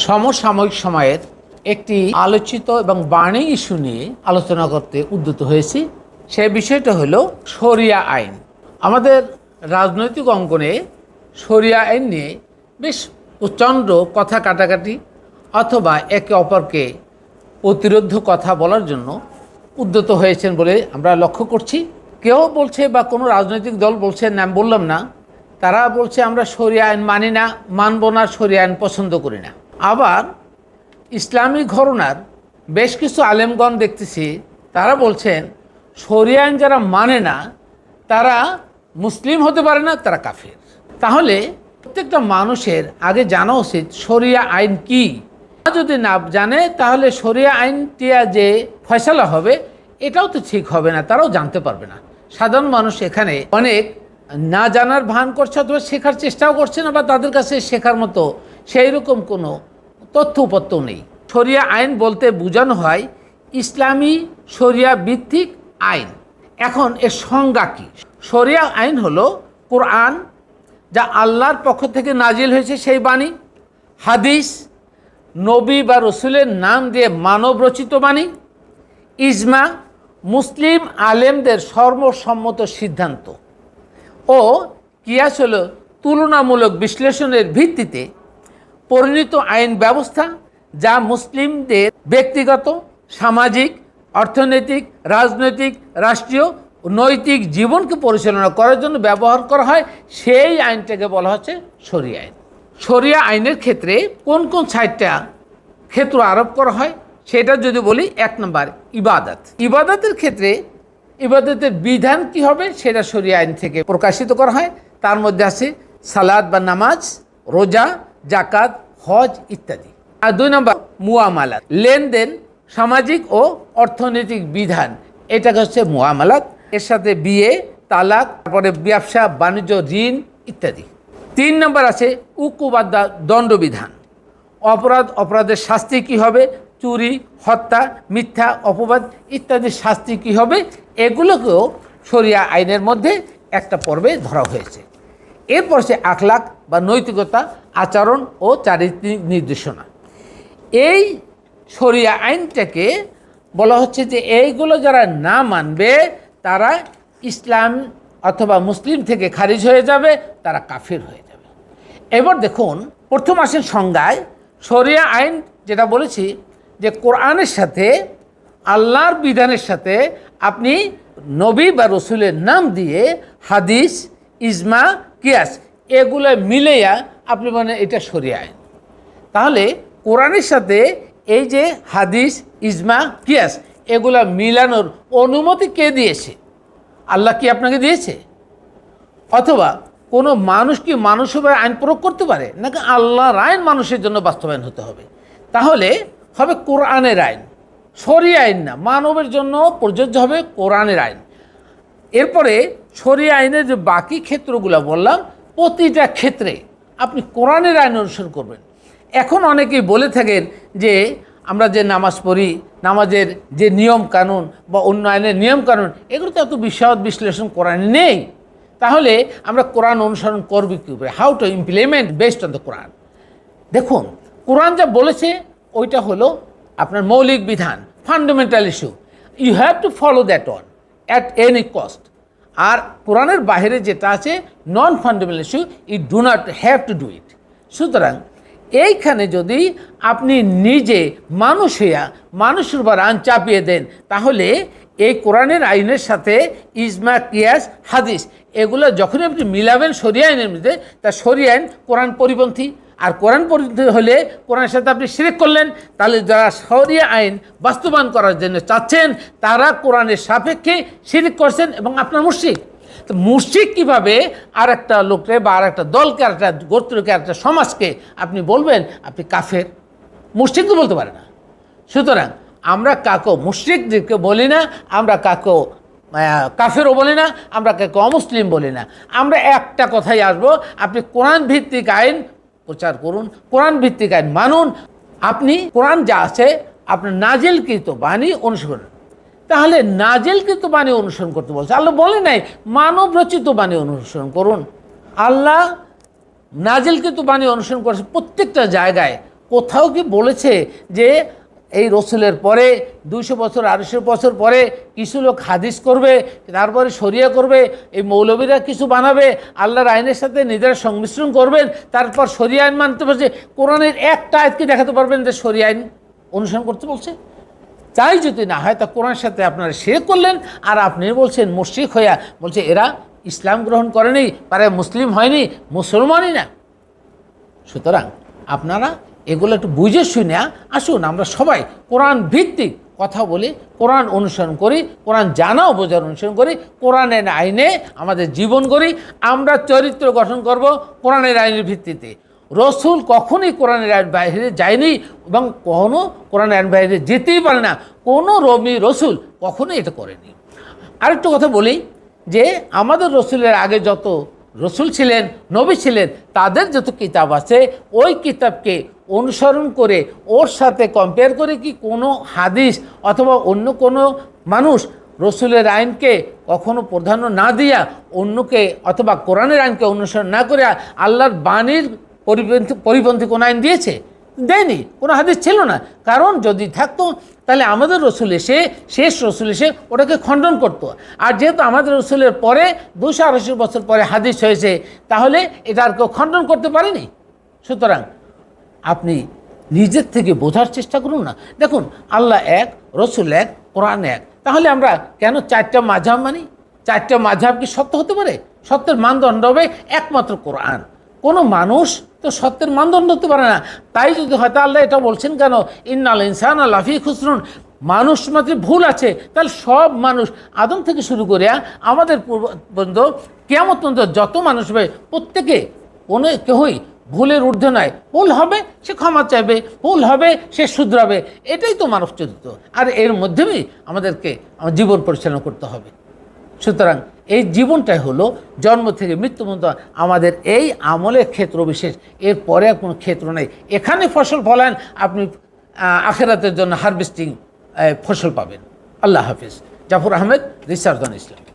সমসাময়িক সময়ের একটি আলোচিত এবং বার্নিং ইস্যু নিয়ে আলোচনা করতে উদ্যত হয়েছি। সে বিষয়টা হলো শরিয়া আইন। আমাদের রাজনৈতিক অঙ্গনে শরিয়া আইন নিয়ে বেশ প্রচণ্ড কথা কাটাকাটি অথবা একে অপরকে প্রতিরোধ কথা বলার জন্য উদ্যত হয়েছেন বলে আমরা লক্ষ্য করছি। কেউ বলছে বা কোনো রাজনৈতিক দল বলছে, নাম বললাম না, তারা বলছে আমরা শরিয়া আইন মানি না, মানব না, শরিয়া আইন পছন্দ করি না। আবার ইসলামী ঘরানার বেশ কিছু আলেমগণ দেখতেছি তারা বলছেন শরিয়া আইন যারা মানে না তারা মুসলিম হতে পারে না, তারা কাফের। তাহলে প্রত্যেকটা মানুষের আগে জানা উচিত শরিয়া আইন কি। যদি না জানে তাহলে শরিয়া আইনটিয়া যে ফয়সালা হবে এটাও তো ঠিক হবে না, তারাও জানতে পারবে না। সাধারণ মানুষ এখানে অনেক না জানার ভান করছে অথবা শেখার চেষ্টাও করছে না, বা তাদের কাছে শেখার মতো সেই রকম কোনো তথ্য উপত্য নেই। শরিয়া আইন বলতে বোঝানো হয় ইসলামী শরিয়া ভিত্তিক আইন। এখন এর সংজ্ঞা কী? শরিয়া আইন হলো কোরআন, যা আল্লাহর পক্ষ থেকে নাজিল হয়েছে সেই বাণী, হাদিস, নবী বা রসুলের নাম দিয়ে মানব রচিত বাণী, ইজমা, মুসলিম আলেমদের সর্বসম্মত সিদ্ধান্ত, ও কিয়াস হলো তুলনামূলক বিশ্লেষণের ভিত্তিতে পরিণত আইন ব্যবস্থা, যা মুসলিমদের ব্যক্তিগত, সামাজিক, অর্থনৈতিক, রাজনৈতিক, রাষ্ট্রীয়, নৈতিক জীবনকে পরিচালনা করার জন্য ব্যবহার করা হয়। সেই আইনটাকে বলা হচ্ছে শরিয়া আইন। শরিয়া আইনের ক্ষেত্রে কোন কোন 6টা ক্ষেত্র আরোপ করা হয় সেটা যদি বলি, 1 নম্বর ইবাদত। ইবাদতের ক্ষেত্রে ইবাদতের বিধান কি হবে সেটা শরিয়া আইন থেকে প্রকাশিত করা হয়। তার মধ্যে আছে সালাত বা নামাজ, রোজা, জাকাত, হজ ইত্যাদি। আর 2 নম্বর মুআমালাত, লেনদেন, সামাজিক ও অর্থনৈতিক বিধান, এটাকে হচ্ছে মুআমালাত। এর সাথে বিয়ে, তালাক, তারপরে ব্যবসা বাণিজ্য, ঋণ ইত্যাদি। 3 নম্বর আছে উকুবাদ, দণ্ডবিধান, অপরাধের শাস্তি কি হবে, চুরি, হত্যা, মিথ্যা অপবাদ ইত্যাদি শাস্তি কি হবে, এগুলোকেও শরিয়া আইনের মধ্যে একটা পর্বে ধরা হয়েছে। এরপর সে আখলাক বা নৈতিকতা, আচরণ ও চারিত্রিক নির্দেশনা। এই শরিয়া আইনটাকে বলা হচ্ছে যে এইগুলো যারা না মানবে তারা ইসলাম অথবা মুসলিম থেকে খারিজ হয়ে যাবে, তারা কাফির হয়ে যাবে। এবার দেখুন, প্রথম আসেন সংজ্ঞায়। শরিয়া আইন যেটা বলেছি যে কোরআনের সাথে আল্লাহর বিধানের সাথে আপনি নবী বা রসুলের নাম দিয়ে হাদিস, ইজমা, কিয়াস এগুলো মিলেয়া আপনি মানে এটা শরিয়া আইন। তাহলে কোরআনের সাথে এই যে হাদিস, ইজমা, কিয়াস এগুলো মিলানোর অনুমতি কে দিয়েছে? আল্লাহ কি আপনাকে দিয়েছে? অথবা কোনো মানুষ কি মানুষের আইন প্রয়োগ করতে পারে? নাকি আল্লাহর আইন মানুষের জন্য বাস্তবায়ন হতে হবে? তাহলে হবে কোরআনের আইন, শরিয়া আইন না, মানবের জন্য প্রযোজ্য হবে কোরআনের আইন। এরপরে শরিয়া আইনের যে বাকি ক্ষেত্রগুলো বললাম, প্রতিটা ক্ষেত্রে আপনি কোরআনের আইন অনুসরণ করবেন। এখন অনেকেই বলে থাকেন যে আমরা যে নামাজ পড়ি, নামাজের যে নিয়ম কানুন বা অন্য আইনের নিয়ম কানুন এগুলো তো এত বিশদ বিশ্লেষণ কোরআনে নেই, তাহলে আমরা কোরআন অনুসরণ করব কীভাবে? How to implement based on the Quran. দেখুন, কোরআন যা বলেছে ওইটা হলো আপনার মৌলিক বিধান, fundamental issue, you have to follow that on at any cost. আর কোরআনের বাইরে যেটা আছে non fundamental issue, you do not have to do it. সুতরাং এইখানে যদি আপনি নিজে মানুষ হইয়া মানুষের উপর আইন চাপিয়ে দেন, তাহলে এই কোরআনের আইনের সাথে ইজমা, কিয়াস, হাদিস এগুলো যখনই আপনি মিলাবেন শরিয়া আইনের মধ্যে, তা শরিয়া আইন কোরআন পরিপন্থী। আর কোরআন পরিপন্থী হলে কোরআনের সাথে আপনি শিরক করলেন। তাহলে যারা শরিয়া আইন বাস্তবায়ন করার জন্য চাচ্ছেন তারা কোরআনের সাপেক্ষে শিরক করছেন এবং আপনার মুশরিক। তো মুশরিক কীভাবে আর একটা লোককে বা আর একটা দলকে, আর একটা গোত্রকে, আর একটা সমাজকে আপনি বলবেন আপনি কাফের? মুশরিক তো বলতে পারে না। সুতরাং আমরা কাকেও মুশরিকদেরকে বলি না, আমরা কাকেও কাফেরও বলি না, আমরা কাকে অমুসলিম বলি না। আমরা একটা কথাই আসবো, আপনি কোরআন ভিত্তিক আইন প্রচার করুন, কোরআন ভিত্তিক আইন মানুন। আপনি কোরআন যা আছে আপনার নাজিলকৃত বাণী অনুসরণ। তাহলে নাজিলকৃত বাণী অনুসরণ করতে বলছে, আল্লাহ বলে নাই মানব রচিত বাণী অনুসরণ করুন। আল্লাহ নাজিলকৃত বাণী অনুসরণ করেছে প্রত্যেকটা জায়গায় কোথাও কি বলেছে যে এই রসুলের পরে 200 বছর 250 বছর পরে কিছু লোক হাদিস করবে, তারপরে শরিয়া করবে, এই মৌলবীরা কিছু বানাবে, আল্লাহর আইনের সাথে নিজেরা সংমিশ্রণ করবেন, তারপর শরিয়া আইন মানতে পারছে? কোরআনের একটা আয়াতকে দেখাতে পারবেন যে শরিয়া আইন অনুসরণ করতে বলছে? তাই যদি না হয় তা কোরআনের সাথে আপনারা শিরক করলেন, আর আপনি বলছেন মুশরিক হইয়া, বলছে এরা ইসলাম গ্রহণ করেনি, পারে মুসলিম হয়নি, মুসলমানই না। সুতরাং আপনারা এগুলো একটু বুঝে শুনে আসুন, আমরা সবাই কোরআন ভিত্তিক কথা বলি, কোরআন অনুসরণ করি, কোরআন জানা ও বোঝার অনুসরণ করি, কোরআনের আইনে আমাদের জীবন করি। আমরা চরিত্র গঠন করব কোরআনের আইনের ভিত্তিতে। রসুল কখনোই কোরআনের আইন বাইরে যায়নি এবং কখনো কোরআনের আইন বাইরে যেতেই পারে না। কোনো রসুল কখনোই এটা করেনি। আরেকটু কথা বলি যে আমাদের রসুলের আগে যত রসুল ছিলেন, নবী ছিলেন, তাদের যত কিতাব আছে ওই কিতাবকে অনুসরণ করে ওর সাথে কম্পেয়ার করে কি কোনো হাদিস অথবা অন্য কোনো মানুষ রসুলের আইনকে কখনো প্রাধান্য না দিয়া অন্যকে অথবা কোরআনের আইনকে অনুসরণ না করে আল্লাহর বাণীর পরিপন্থী কোনো আইন দিয়েছে? দেয়নি, কোনো হাদিস ছিল না। কারণ যদি থাকতো তাহলে আমাদের রসুল এসে, শেষ রসুল এসে ওটাকে খণ্ডন করত। আর যেহেতু আমাদের রসুলের পরে 200-250 বছর পরে হাদিস হয়েছে, তাহলে এটা আর কেউ খণ্ডন করতে পারেনি। সুতরাং আপনি নিজের থেকে বোঝার চেষ্টা করুন না। দেখুন, আল্লাহ এক, রসুল এক, কোরআন এক। তাহলে আমরা কেন 4টা মাযহাব মানি? 4টা মাযহাব কি সত্য হতে পারে? সত্যের মানদণ্ড হবে একমাত্র কোরআন। কোনো মানুষ তো সত্যের মানদণ্ড হতে পারে না। তাই যদি হয়তো আল্লাহ এটা বলছেন কেন, ইন্নাল ইনসানা লাফি খুসরুন, মানুষ মাত্র ভুল আছে, তাহলে সব মানুষ আদম থেকে শুরু করে আমাদের পর্যন্ত কিয়ামত পর্যন্ত যত মানুষ হবে প্রত্যেকে কোনো কেউই ভুলের ঊর্ধ্বে নয়। ভুল হবে সে ক্ষমা চাইবে, ভুল হবে সে শুধরাবে, এটাই তো মানব চরিত্র। আর এর মাধ্যমেই আমাদেরকে জীবন পরিচালনা করতে হবে। সুতরাং এই জীবনটাই হলো জন্ম থেকে মৃত্যু পর্যন্ত আমাদের এই আমলের ক্ষেত্র বিশেষ, এর পরে আর কোনো ক্ষেত্র নেই। এখানে ফসল ফলান, আপনি আখেরাতের জন্য হারভেস্টিং ফসল পাবেন। আল্লাহ হাফিজ। Jafar Ahmed, research on Islam.